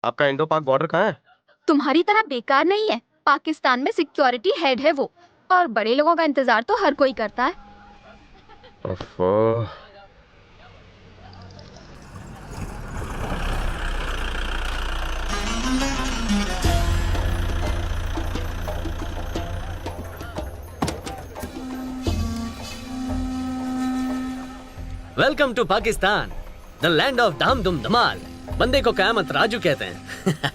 आपका इंडो पाक बॉर्डर कहाँ है? तुम्हारी तरह बेकार नहीं है। पाकिस्तान में सिक्योरिटी हेड है वो, और बड़े लोगों का इंतजार तो हर कोई करता है। ओफो। Welcome to Pakistan, the land of धाम धूम धमाल। बंदे को कयामत राजू कहते हैं।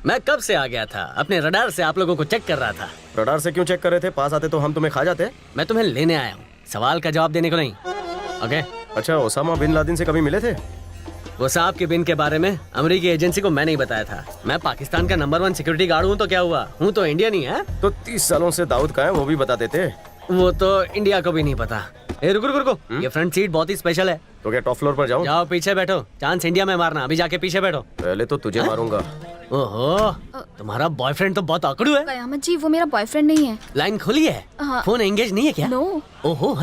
मैं कब से आ गया था, अपने रडार से आप लोगों को चेक कर रहा था। रडार से क्यों चेक कर रहे थे? पास आते तो हम तुम्हें खा जाते। मैं तुम्हें लेने आया हूँ, सवाल का जवाब देने को नहीं। ओके? अच्छा, ओसामा बिन लादेन से कभी मिले थे? वो साहब के बिन के बारे में अमेरिकी एजेंसी को मैंने ही बताया था। मैं पाकिस्तान का नंबर 1 सिक्योरिटी गार्ड हूँ तो क्या हुआ, हूँ तो इंडियन ही है। तो 30 सालों से दाऊद का है, वो भी बता देते। वो तो इंडिया को भी नहीं पता। ए रुको रुको रुको, ये फ्रंट सीट बहुत ही स्पेशल है। तो क्या टॉप फ्लोर पर जाऊं? जाओ पीछे बैठो, चांस इंडिया में मारना। अभी जाके पीछे बैठो। पहले तो तुझे मारूंगा। ओहो, तुम्हारा बॉयफ्रेंड तो बहुत आकड़ू है। कयामत जी, वो मेरा बॉयफ्रेंड नहीं है। लाइन खुली है? हाँ। फोन एंगेज नहीं है क्या? नो। ओहो,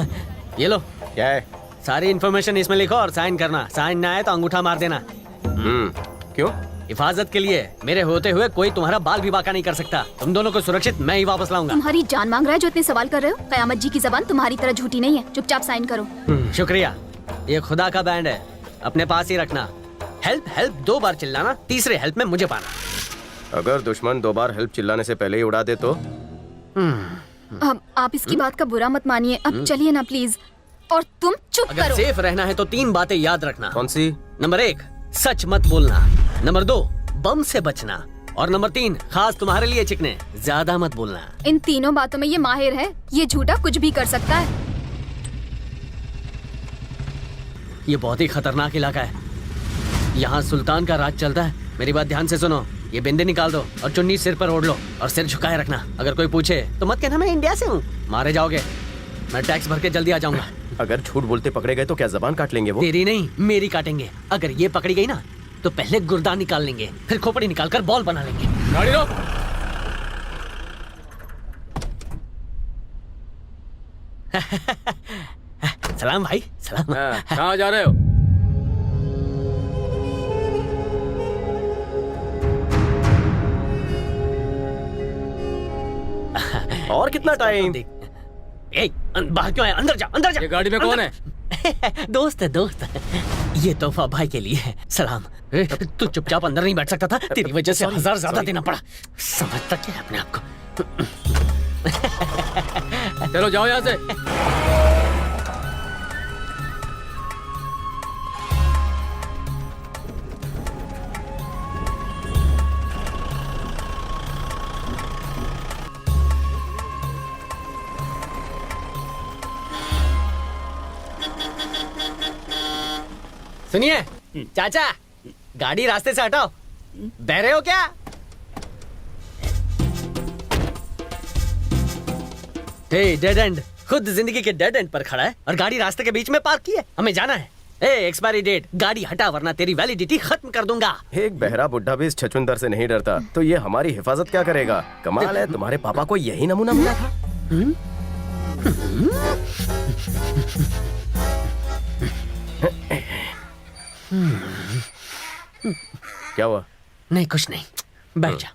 ये लो। क्या है? सारी इन्फॉर्मेशन इसमें लिखो और साइन करना। साइन ना आए तो अंगूठा मार देना। क्यों? हिफाजत के लिए। मेरे होते हुए कोई तुम्हारा बाल भी बांका नहीं कर सकता। तुम दोनों को सुरक्षित मैं ही वापस लाऊंगा। तुम्हारी जान मांग रहा है जो इतने सवाल कर रहे हो। कयामत जी की जबान तुम्हारी तरह झूठी नहीं है। चुपचाप साइन करो। शुक्रिया। ये खुदा का बैंड है, अपने पास ही रखना। हेल्प हेल्प 2 बार चिल्लाना, तीसरे हेल्प में मुझे पाना। अगर दुश्मन 2 बार हेल्प चिल्लाने से पहले ही उड़ा दे तो? अब आप इसकी बात का बुरा मत मानिए। अब चलिए ना प्लीज। और तुम चुप अगर करो। सेफ रहना है तो 3 बातें याद रखना। कौन सी? नंबर 1, सच मत बोलना। नंबर 2, बम से बचना। और नंबर 3, खास तुम्हारे लिए चिकने, ज्यादा मत बोलना। इन तीनों बातों में ये माहिर है। ये झूठा कुछ भी कर सकता है। ये बहुत ही खतरनाक इलाका है। यहाँ सुल्तान का राज चलता है। मेरी बात ध्यान से सुनो। ये बिंदे निकाल दो और चुन्नी सिर पर ओढ़ लो और सिर झुकाए रखना। अगर कोई पूछे तो मत कहना मैं इंडिया से हूँ। मारे जाओगे। मैं टैक्स भर के जल्दी आ जाऊंगा। अगर झूठ बोलते पकड़े गए तो क्या जबान काट लेंगे वो? तेरी नहीं, मेरी काटेंगे। अगर ये पकड़ी गई ना तो पहले गुर्दा निकाल लेंगे, फिर खोपड़ी निकाल कर बॉल बना लेंगे। गाड़ी रोक। सलाम भाई, सलाम। कहाँ जा रहे हो? और कितना टाइम? ए, बाहर क्यों है? अंदर जा, अंदर जा। ये गाड़ी में कौन है? दोस्त है, दोस्त है। ये तोहफा भाई के लिए है। सलाम। तू चुपचाप अंदर नहीं बैठ सकता था? तेरी वजह से 1000 ज्यादा देना पड़ा। समझता क्या है अपने आप को? चलो जाओ यहाँ से। सुनिए चाचा, गाड़ी रास्ते से हटाओ। बहरे हो क्या? हे, डेड एंड। खुद जिंदगी के डेड एंड पर खड़ा है और गाड़ी रास्ते के बीच में पार्क की है। हमें जाना है। ए, एक्सपायरी डेट। गाड़ी हटा वरना तेरी वैलिडिटी खत्म कर दूंगा। एक बहरा बुढ़ा भी इस छछूंदर से नहीं डरता, तो ये हमारी हिफाजत क्या करेगा? कमाल है, तुम्हारे पापा को यही नमूना मिला था। क्या हुआ? नहीं, कुछ नहीं। बैठ जा।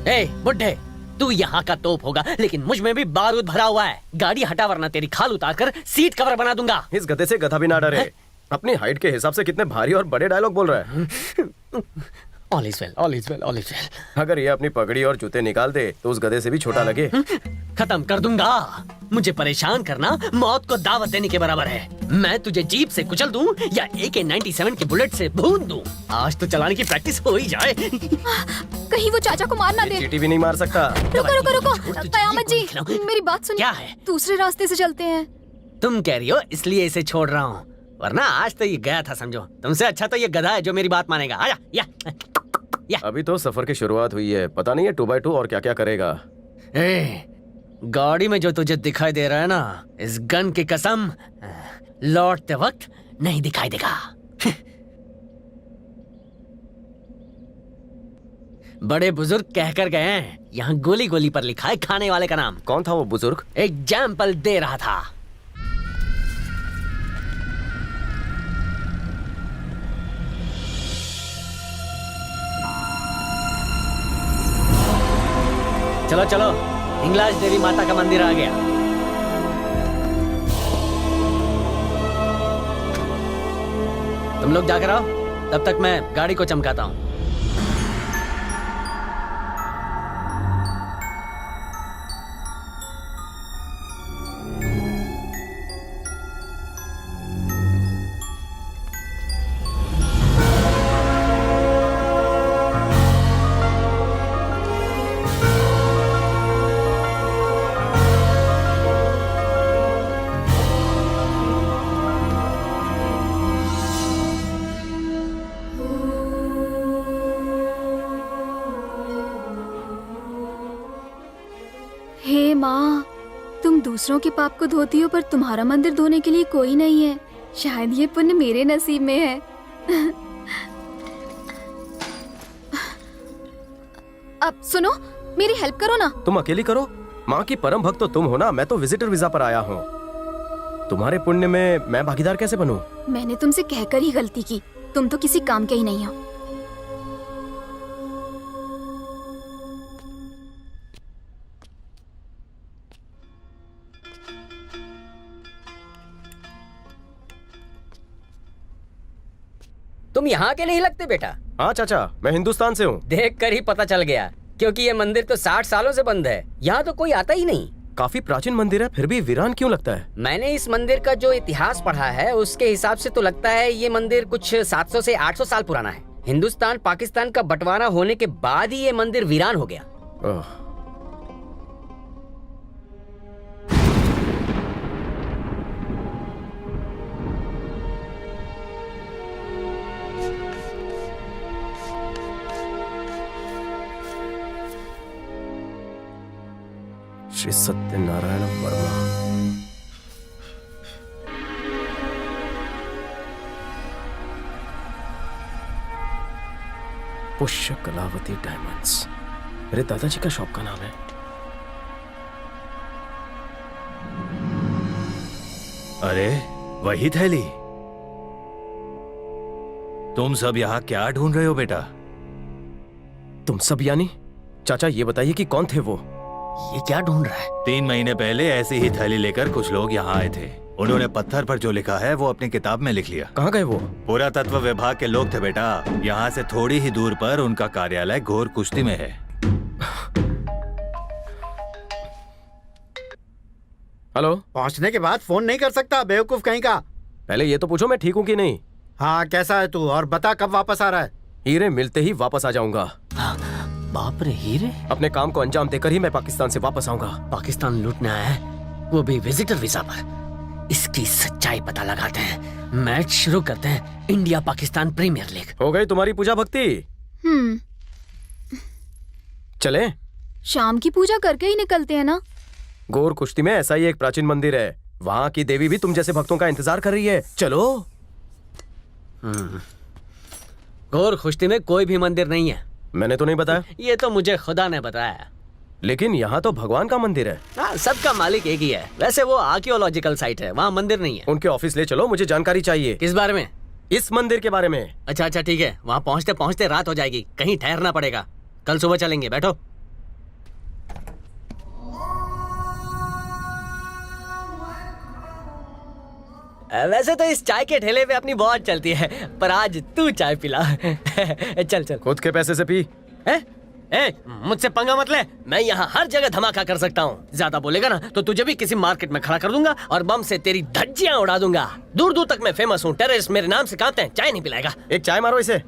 ए बुड्ढे, तू यहाँ का तोप होगा लेकिन मुझ में भी बारूद भरा हुआ है। गाड़ी हटा वरना तेरी खाल उतार कर सीट कवर बना दूंगा। इस गधे से गधा भी ना डरे। अपनी हाइट के हिसाब से कितने भारी और बड़े डायलॉग बोल रहा है। All is well, all is well, all is well. अगर ये अपनी पगड़ी और जूते निकाल दे तो उस गधे से भी छोटा लगे। खत्म कर दूंगा। मुझे परेशान करना मौत को दावत देने के बराबर है। मैं तुझे जीप से कुचल दूं या AK-97 के बुलेट से भून दूं। आज तो चलाने की प्रैक्टिस हो ही जाए। कहीं वो चाचा को मार ना दे। चीटी भी नहीं मार सकता। रुको रुको रुको। तुझे कयामत जी, जीप को खिलाऊं। मेरी बात सुनिए। क्या है? दूसरे रास्ते से चलते हैं। तुम कह रही हो इसलिए इसे छोड़ रहा हूँ, वरना आज तो ये गया था समझो। तुमसे अच्छा तो ये गधा है जो मेरी बात मानेगा। आजा, या। अभी तो सफर की शुरुआत हुई है, पता नहीं है 2x2 और क्या क्या करेगा। ए, गाड़ी में जो तुझे दिखाई दे रहा है ना, इस गन की कसम लौटते वक्त नहीं दिखाई देगा। बड़े बुजुर्ग कहकर गए हैं, यहाँ गोली गोली पर लिखा है खाने वाले का नाम। कौन था वो बुजुर्ग? एग्जाम्पल दे रहा था। चलो चलो, हिंगलाज देवी माता का मंदिर आ गया। तुम लोग जाकर आओ, तब तक मैं गाड़ी को चमकाता हूँ। हे माँ, तुम दूसरों के पाप को धोती हो पर तुम्हारा मंदिर धोने के लिए कोई नहीं है। शायद ये पुण्य मेरे नसीब में है। अब सुनो, मेरी हेल्प करो ना। तुम अकेली करो? माँ की परम भक्त तो तुम हो ना, मैं तो विजिटर वीजा पर आया हूँ। तुम्हारे पुण्य में मैं भागीदार कैसे बनूं? मैंने तुमसे कहकर ही गलती की। तुम तो किसी काम के ही नहीं हो। तुम यहाँ के नहीं लगते बेटा। हाँ चाचा, मैं हिंदुस्तान से हूँ। देख कर ही पता चल गया, क्योंकि ये मंदिर तो 60 सालों से बंद है। यहाँ तो कोई आता ही नहीं। काफी प्राचीन मंदिर है, फिर भी वीरान क्यों लगता है? मैंने इस मंदिर का जो इतिहास पढ़ा है उसके हिसाब से तो लगता है ये मंदिर कुछ 700 से 800 साल पुराना है। हिंदुस्तान पाकिस्तान का बंटवारा होने के बाद ही ये मंदिर वीरान हो गया। श्री सत्यनारायण वर्मा। पुष्य कलावती डायमंड्स मेरे दादाजी का शॉप का नाम है। अरे वही थैली। तुम सब यहाँ क्या ढूंढ रहे हो बेटा? तुम सब यानी? चाचा ये बताइए कि कौन थे वो? ये क्या ढूंढ रहा है? 3 महीने पहले ऐसी ही थैली लेकर कुछ लोग यहाँ आए थे। उन्होंने पत्थर पर जो लिखा है वो अपनी किताब में लिख लिया। कहाँ गए वो? पुरातत्व विभाग के लोग थे बेटा। यहाँ से थोड़ी ही दूर पर उनका कार्यालय घोर कुश्ती में है। हेलो। पहुंचने के बाद फोन नहीं कर सकता, बेवकूफ कहीं का। पहले ये तो पूछो मैं ठीक हूँ कि नहीं। हाँ, कैसा है तू? और बता कब वापस आ रहा है? हीरे मिलते ही वापस आ जाऊंगा। बाप रे, हीरे? अपने काम को अंजाम देकर ही मैं पाकिस्तान से वापस आऊंगा। पाकिस्तान लूटने आया है, वो भी विजिटर वीजा पर। इसकी सच्चाई पता लगाते हैं। मैच शुरू करते हैं। India Pakistan premier league. हो गई तुम्हारी पूजा भक्ति? चले? शाम की पूजा करके ही निकलते हैं ना। गोर कुश्ती में ऐसा ही एक प्राचीन मंदिर है। वहाँ की देवी भी तुम जैसे भक्तों का इंतजार कर रही है। चलो। गोर कुश्ती में कोई भी मंदिर नहीं है। मैंने तो नहीं बताया। ये तो मुझे खुदा ने बताया। लेकिन यहाँ तो भगवान का मंदिर है। हाँ, सबका मालिक एक ही है। वैसे वो आर्कियोलॉजिकल साइट है, वहाँ मंदिर नहीं है। उनके ऑफिस ले चलो, मुझे जानकारी चाहिए। किस बारे में? इस मंदिर के बारे में। अच्छा अच्छा ठीक है, वहाँ पहुँचते पहुँचते रात हो जाएगी, कहीं ठहरना पड़ेगा। कल सुबह चलेंगे, बैठो। वैसे तो इस चाय के ठेले पे अपनी बहुत चलती है, पर आज तू चाय पिला। चल चल। खुद के पैसे से पी। मुझसे पंगा मत ले। मैं यहाँ हर जगह धमाका कर सकता हूँ। ज्यादा बोलेगा ना तो तुझे भी किसी मार्केट में खड़ा कर दूंगा और बम से तेरी धज्जियां उड़ा दूंगा। दूर दूर तक मैं फेमस हूँ। टेररिस्ट मेरे नाम से कांपते हैं। चाय नहीं पिलाएगा? एक चाय मारो इसे।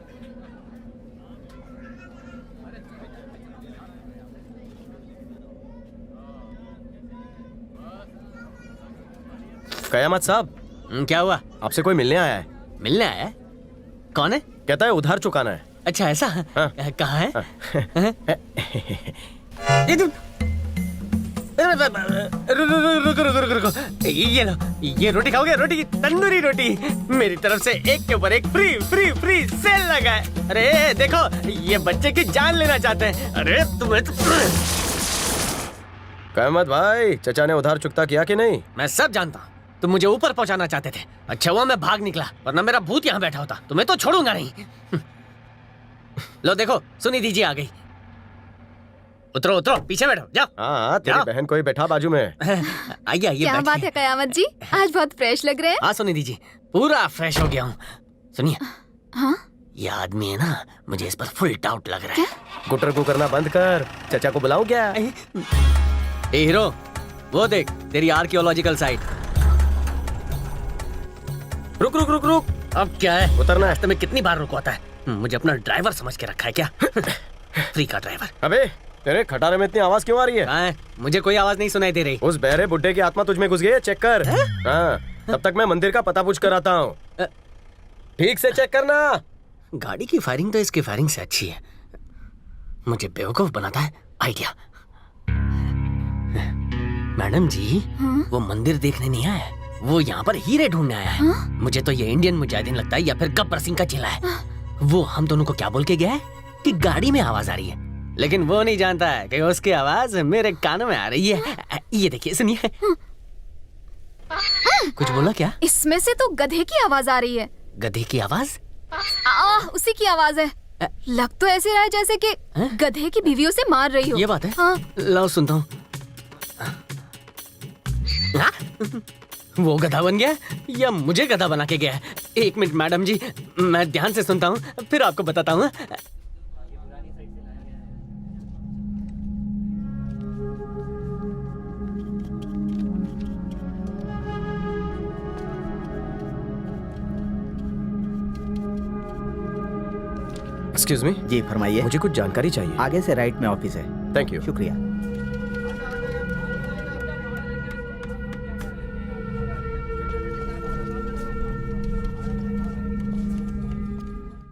कयामत साहब। क्या हुआ? आपसे कोई मिलने आया है। मिलने आया है? कौन है? कहता है उधार चुकाना है। अच्छा ऐसा? हाँ। कहाँ है? रुको। ये लो, ये रोटी खाओगे? रोटी, तंदूरी रोटी। मेरी तरफ से एक के ऊपर एक फ्री फ्री फ्री सेल लगा है। अरे देखो, ये बच्चे की जान लेना चाहते हैं। अरे तुम्हें तो... कयामत भाई, चचा ने उधार चुकता किया कि नहीं? मैं सब जानता हूँ। तुम मुझे ऊपर पहुंचाना चाहते थे। अच्छा हुआ मैं भाग निकला, वरना मेरा भूत यहाँ बैठा होता। तुम्हें तो छोड़ूंगा नहीं। लो देखो, सुनी दीजिए आ गई। उतरो उतरो, पीछे बैठो, जाओ। हाँ तेरी जाओ। बहन कोई बैठा बाजू में। आइए आइए, क्या बात है कयामत जी, आज बहुत फ्रेश लग रहे हैं। हाँ सुनिए दीजिए, पूरा फ्रेश हो गया हूँ। सुनिए, हाँ ये आदमी है ना, मुझे इस पर फुल डाउट लग रहा है। गुटर को करना बंद कर, चचा को बुलाऊं क्या? ए हीरो, वो देख तेरी आर्कियोलॉजिकल साइट। रुक रुक रुक रुक, अब क्या है? उतरना है। रास्ते में कितनी बार रुकवाता है? मुझे अपना ड्राइवर समझ के रखा है क्या? फ्री का ड्राइवर। अबे तेरे खटारे में इतनी आवाज क्यों आ रही है? कहाँ है? मुझे कोई आवाज नहीं सुनाई दे रही। उस बहरे बुड्ढे की आत्मा तुझ में घुस गई है, चेक कर। हाँ तब तक मैं मंदिर का पता पूछ कर आता हूँ, ठीक से चेक करना। गाड़ी की फायरिंग तो इसकी फायरिंग से अच्छी है। मुझे बेवकूफ बनाता है आइडिया। मैडम जी, वो मंदिर देखने नहीं आया है, वो यहाँ पर हीरे ढूंढने आया है। मुझे तो ये इंडियन मुजाहिदीन लगता है या फिर गब्बर सिंह का चेला है। वो हम दोनों को क्या बोल के गया है कि गाड़ी में आवाज आ रही है, लेकिन वो नहीं जानता है कि उसकी आवाज मेरे कानों में आ रही है। ये देखिए, सुनिए। कुछ बोला क्या? इसमें से तो गधे की आवाज आ रही है। गधे की आवाज? उसी की आवाज है। लग तो ऐसे रहा है जैसे कि गधे की बीवी उसे मार रही हो। ये बात है? हाँ। लाओ सुनता हूँ। वो गधा बन गया या मुझे गधा बना के गया है? एक मिनट मैडम जी, मैं ध्यान से सुनता हूँ, फिर आपको बताता हूँ। एक्सक्यूज मी, जी फरमाइए। मुझे कुछ जानकारी चाहिए। आगे से राइट में ऑफिस है। Thank you. शुक्रिया।